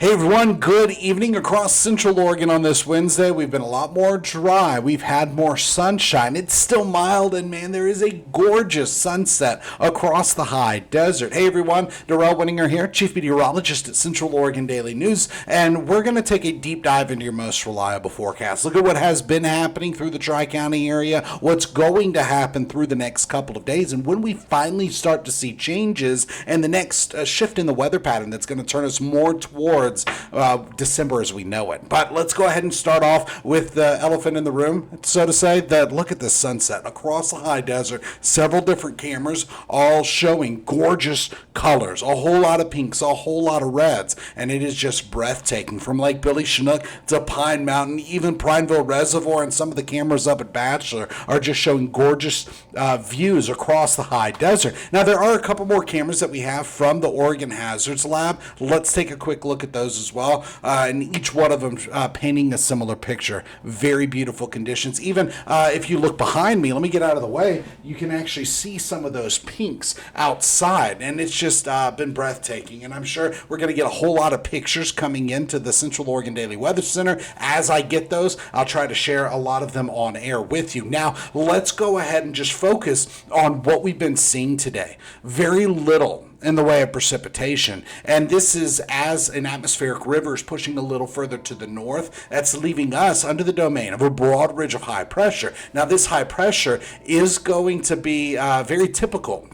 Hey everyone, good evening across Central Oregon on this Wednesday. We've been a lot more dry. We've had more sunshine. It's still mild, and man, there is a gorgeous sunset across the high desert. Hey everyone, Darrell Winninger here, Chief Meteorologist at Central Oregon Daily News, and we're going to take a deep dive into your most reliable forecast. Look at what has been happening through the Tri-County area, what's going to happen through the next couple of days, and when we finally start to see changes and the next shift in the weather pattern that's going to turn us more towards December as we know it. But let's go ahead and start off with the elephant in the room, so to say. That look at the sunset across the high desert. Several different cameras all showing gorgeous colors, a whole lot of pinks, a whole lot of reds, and it is just breathtaking. From Lake Billy Chinook to Pine Mountain, even Prineville Reservoir, and some of the cameras up at Bachelor are just showing gorgeous views across the high desert. Now there are a couple more cameras that we have from the Oregon Hazards Lab. Let's take a quick look at those as well, and each one of them painting a similar picture. Very beautiful conditions. Even if you look behind me, let me get out of the way, you can actually see some of those pinks outside, and it's just been breathtaking. And I'm sure we're going to get a whole lot of pictures coming into the Central Oregon Daily Weather Center. As I get those, I'll try to share a lot of them on air with you. Now, let's go ahead and just focus on what we've been seeing today. Very little in the way of precipitation, and this is as an atmospheric river is pushing a little further to the north. That's leaving us under the domain of a broad ridge of high pressure. Now this high pressure is going to be very typical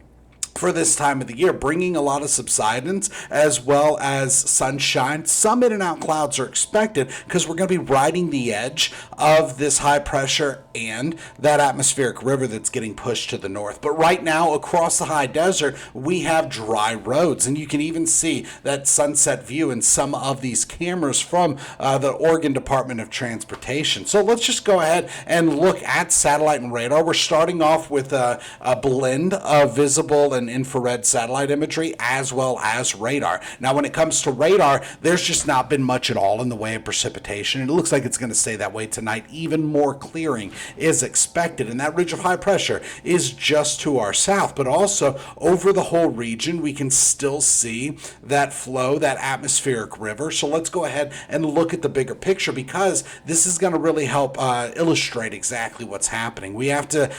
for this time of the year, bringing a lot of subsidence as well as sunshine. Some in and out clouds are expected because we're going to be riding the edge of this high pressure and that atmospheric river that's getting pushed to the north. But right now across the high desert, we have dry roads, and you can even see that sunset view in some of these cameras from the Oregon Department of Transportation. So let's just go ahead and look at satellite and radar. We're starting off with a blend of visible and infrared satellite imagery as well as radar. Now when it comes to radar, there's just not been much at all in the way of precipitation. It looks like it's going to stay that way tonight. Even more clearing is expected, and that ridge of high pressure is just to our south, but also over the whole region we can still see that flow, that atmospheric river. So let's go ahead and look at the bigger picture, because this is going to really help illustrate exactly what's happening. We have to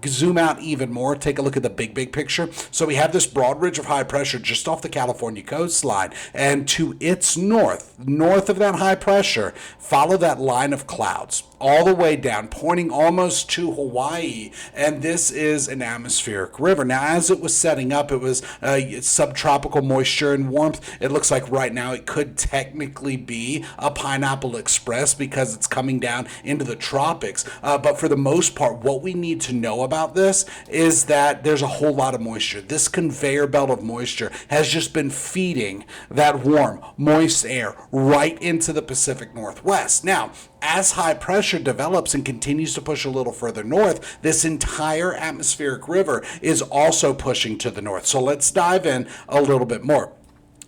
zoom out even more, take a look at the big picture. So we have this broad ridge of high pressure just off the California coastline, and to its north of that high pressure, follow that line of clouds all the way down, pointing almost to Hawaii, and this is an atmospheric river. Now, as it was setting up, it was subtropical moisture and warmth. It looks like right now it could technically be a Pineapple Express because it's coming down into the tropics, but for the most part, what we need to know about this is that there's a whole lot of moisture. This conveyor belt of moisture has just been feeding that warm, moist air right into the Pacific Northwest. Now, as high pressure develops and continues to push a little further north, this entire atmospheric river is also pushing to the north. So let's dive in a little bit more.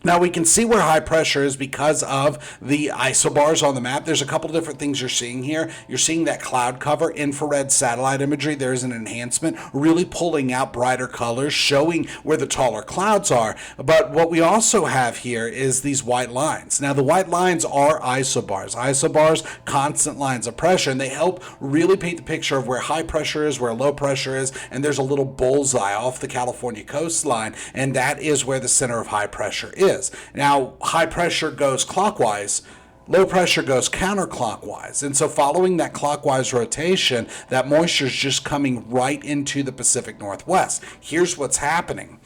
Now we can see where high pressure is because of the isobars on the map. There's a couple of different things you're seeing here. You're seeing that cloud cover, infrared satellite imagery. There's an enhancement really pulling out brighter colors, showing where the taller clouds are. But what we also have here is these white lines. Now the white lines are isobars. Isobars, constant lines of pressure, and they help really paint the picture of where high pressure is, where low pressure is, and there's a little bullseye off the California coastline, and that is where the center of high pressure is. Now, high pressure goes clockwise, low pressure goes counterclockwise. And so following that clockwise rotation, that moisture is just coming right into the Pacific Northwest. Here's what's happening.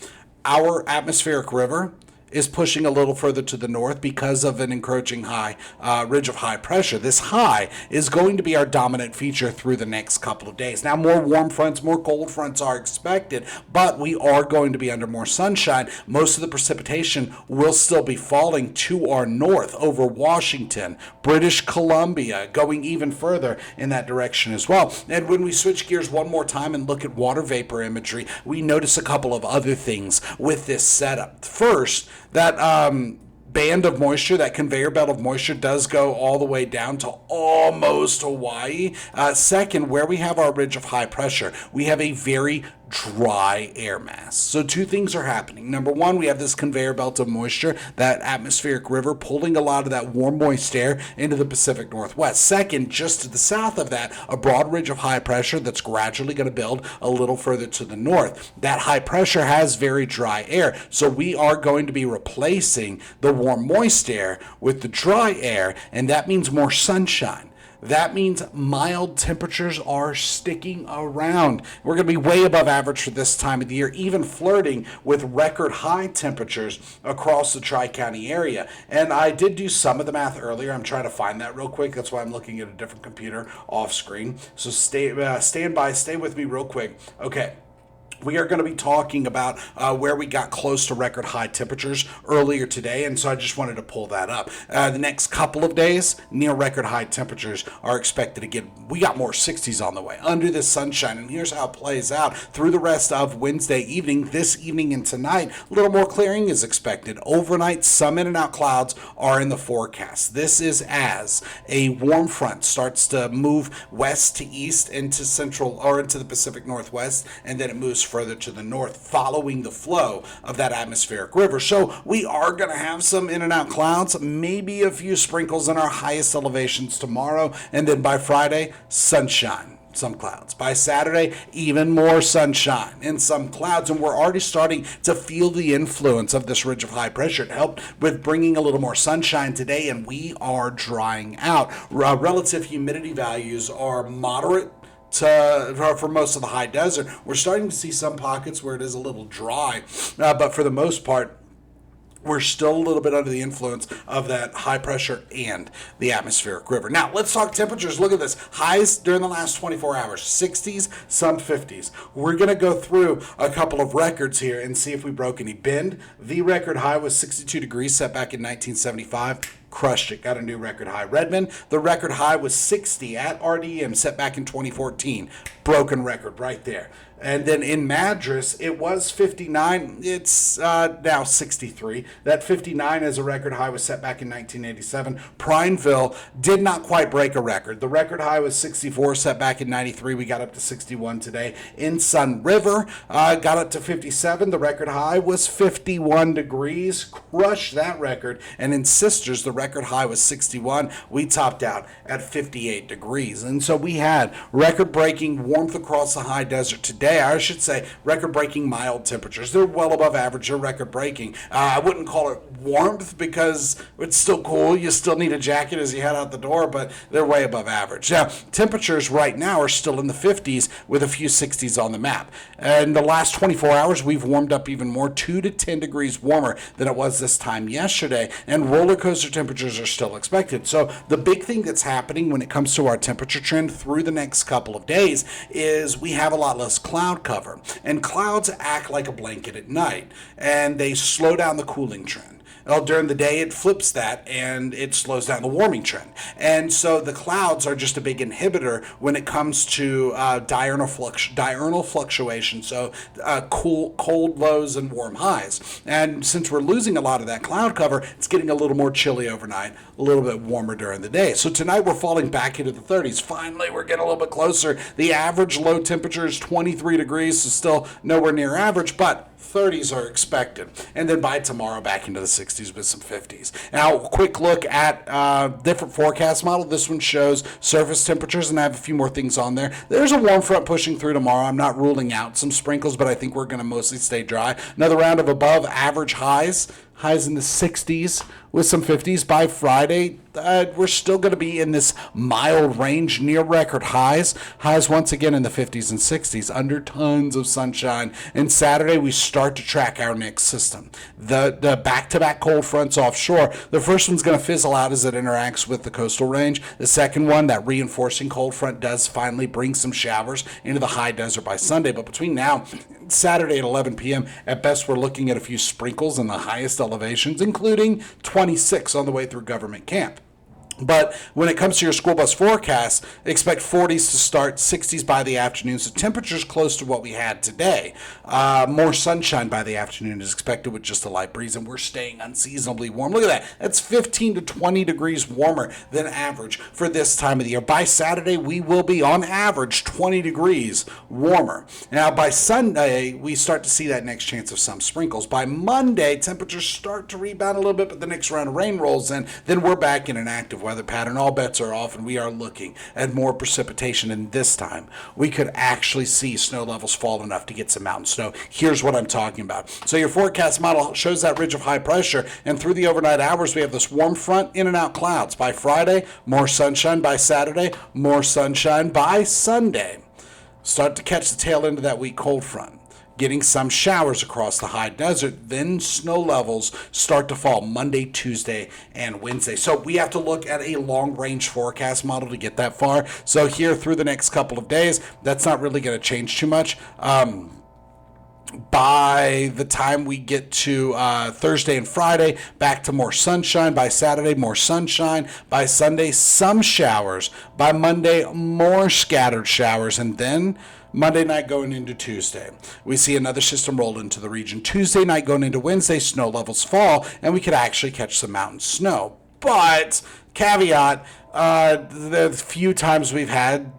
Our atmospheric river is pushing a little further to the north because of an encroaching high ridge of high pressure. This high is going to be our dominant feature through the next couple of days. Now, more warm fronts, more cold fronts are expected, but we are going to be under more sunshine. Most of the precipitation will still be falling to our north over Washington, British Columbia, going even further in that direction as well. And when we switch gears one more time and look at water vapor imagery, we notice a couple of other things with this setup. First, that band of moisture, that conveyor belt of moisture, does go all the way down to almost Hawaii. Second, where we have our ridge of high pressure, we have a very dry air mass. So two things are happening. Number one, we have this conveyor belt of moisture, that atmospheric river pulling a lot of that warm, moist air into the Pacific Northwest. Second, just to the south of that, a broad ridge of high pressure that's gradually going to build a little further to the north. That high pressure has very dry air, so we are going to be replacing the warm, moist air with the dry air, and that means more sunshine. That means mild temperatures are sticking around. We're going to be way above average for this time of the year, even flirting with record high temperatures across the Tri-County area. And I did do some of the math earlier. I'm trying to find that real quick. That's why I'm looking at a different computer off screen. So stand by, stay with me real quick. Okay. We are going to be talking about where we got close to record high temperatures earlier today, and so I just wanted to pull that up. The next couple of days, near record high temperatures are expected again. We got more 60s on the way under the sunshine, and here's how it plays out through the rest of Wednesday evening. This evening and tonight, a little more clearing is expected. Overnight, some in and out clouds are in the forecast. This is as a warm front starts to move west to east into central or into the Pacific Northwest, and then it moves further to the north, following the flow of that atmospheric river. So we are going to have some in and out clouds, maybe a few sprinkles in our highest elevations tomorrow, and then by Friday, sunshine. Some clouds. By Saturday, even more sunshine and some clouds, and we're already starting to feel the influence of this ridge of high pressure. It helped with bringing a little more sunshine today, and we are drying out. Relative humidity values are moderate for most of the high desert. We're starting to see some pockets where it is a little dry, but for the most part, we're still a little bit under the influence of that high pressure and the atmospheric river. Now, let's talk temperatures. Look at this. Highs during the last 24 hours, 60s, some 50s. We're going to go through a couple of records here and see if we broke any. Bend, the record high was 62 degrees, set back in 1975. Crushed it, got a new record high. Redmond, the record high was 60 at RDM, set back in 2014. Broken record right there. And then in Madras, it was 59. It's now 63. That 59 as a record high was set back in 1987. Prineville did not quite break a record. The record high was 64, set back in 93. We got up to 61 today. In Sun River, got up to 57. The record high was 51 degrees. Crushed that record. And in Sisters, the record high was 61. We topped out at 58 degrees. And so we had record-breaking warmth across the high desert today. I should say record-breaking mild temperatures. They're well above average. They're record-breaking. I wouldn't call it warmth because it's still cool. You still need a jacket as you head out the door, but they're way above average. Now, temperatures right now are still in the 50s with a few 60s on the map. And the last 24 hours, we've warmed up even more, 2 to 10 degrees warmer than it was this time yesterday, and roller coaster temperatures are still expected. So the big thing that's happening when it comes to our temperature trend through the next couple of days is we have a lot less cloud cover, and clouds act like a blanket at night, and they slow down the cooling trend. Well, during the day, it flips that, and it slows down the warming trend. And so the clouds are just a big inhibitor when it comes to diurnal fluctuation, so cold lows and warm highs. And since we're losing a lot of that cloud cover, it's getting a little more chilly overnight, a little bit warmer during the day. So tonight, we're falling back into the 30s. Finally, we're getting a little bit closer. The average low temperature is 23 degrees, so still nowhere near average, but 30s are expected. And then by tomorrow, back into the 60s with some 50s. Now, quick look at different forecast model. This one shows surface temperatures, and I have a few more things on there. There's a warm front pushing through tomorrow. I'm not ruling out some sprinkles, but I think we're going to mostly stay dry. Another round of above average highs in the 60s with some 50s. By Friday, we're still going to be in this mild range near record highs. Highs once again in the 50s and 60s under tons of sunshine. And Saturday, we start to track our next system. The back-to-back cold fronts offshore. The first one's going to fizzle out as it interacts with the coastal range. The second one, that reinforcing cold front, does finally bring some showers into the high desert by Sunday. But between now and Saturday at 11 p.m., at best, we're looking at a few sprinkles in the highest elevations, including 26 on the way through Government Camp. But when it comes to your school bus forecast, expect 40s to start, 60s by the afternoon. So temperatures close to what we had today. More sunshine by the afternoon is expected with just a light breeze, and we're staying unseasonably warm. Look at that. That's 15 to 20 degrees warmer than average for this time of the year. By Saturday, we will be on average 20 degrees warmer. Now, by Sunday, we start to see that next chance of some sprinkles. By Monday, temperatures start to rebound a little bit, but the next round of rain rolls in. Then we're back in an active weather pattern. All bets are off, and we are looking at more precipitation. And this time, we could actually see snow levels fall enough to get some mountain snow. Here's what I'm talking about. So your forecast model shows that ridge of high pressure, and through the overnight hours, we have this warm front, in and out clouds. By Friday, more sunshine. By Saturday, more sunshine. By Sunday, start to catch the tail end of that weak cold front, getting some showers across the high desert. Then snow levels start to fall Monday, Tuesday, and Wednesday. So we have to look at a long-range forecast model to get that far. So here through the next couple of days, that's not really going to change too much. By the time we get to Thursday and Friday, back to more sunshine. By Saturday, more sunshine. By Sunday, some showers. By Monday, more scattered showers. And then Monday night going into Tuesday, we see another system roll into the region. Tuesday night going into Wednesday, snow levels fall, and we could actually catch some mountain snow. But caveat, the few times we've had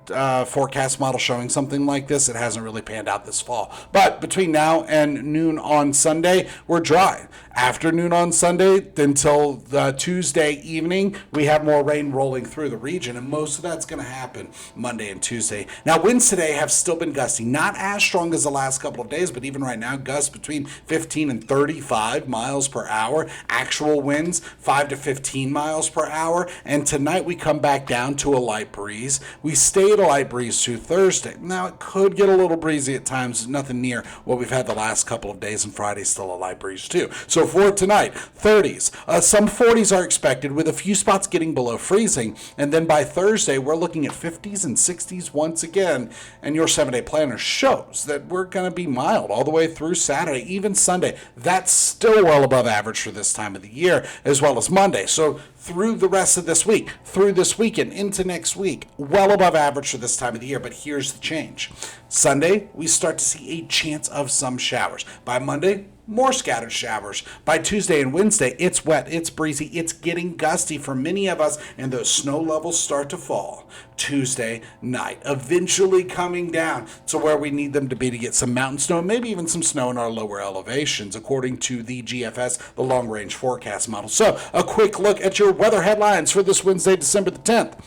forecast model showing something like this, it hasn't really panned out this fall. But between now and noon on Sunday, we're dry. After noon on Sunday until Tuesday evening, we have more rain rolling through the region, and most of that's going to happen Monday and Tuesday. Now, winds today have still been gusty, not as strong as the last couple of days, but even right now, gusts between 15 and 35 miles per hour. Actual winds, 5 to 15 miles per hour. And tonight, we come back down to a light breeze. We stay at a light breeze through Thursday. Now, it could get a little breezy at times, nothing near what we've had the last couple of days, and Friday's still a light breeze too. So for tonight, 30s. Some 40s are expected, with a few spots getting below freezing. And then by Thursday, we're looking at 50s and 60s once again. And your 7-day planner shows that we're going to be mild all the way through Saturday, even Sunday. That's still well above average for this time of the year, as well as Monday. So through the rest of this week, through this weekend, into next week, well above average for this time of the year. But here's the change. Sunday, we start to see a chance of some showers. By Monday, more scattered showers. By Tuesday and Wednesday, it's wet, it's breezy, it's getting gusty for many of us, and those snow levels start to fall Tuesday night, eventually coming down to where we need them to be to get some mountain snow, maybe even some snow in our lower elevations, according to the GFS, the long-range forecast model. So, a quick look at your weather headlines for this Wednesday, December the 10th.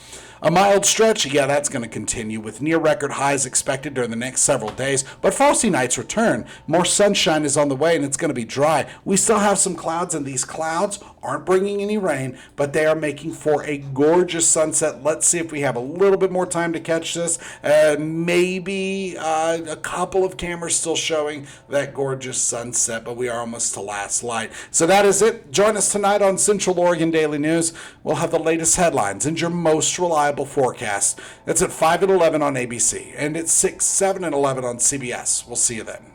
A mild stretch, yeah, that's going to continue with near record highs expected during the next several days, but frosty nights return. More sunshine is on the way, and it's going to be dry. We still have some clouds, and these clouds aren't bringing any rain, but they are making for a gorgeous sunset. Let's see if we have a little bit more time to catch this. Maybe a couple of cameras still showing that gorgeous sunset, but we are almost to last light. So that is it. Join us tonight on Central Oregon Daily News. We'll have the latest headlines and your most reliable forecast. That's at 5 and 11 on ABC, and at 6, 7, and 11 on CBS. We'll see you then.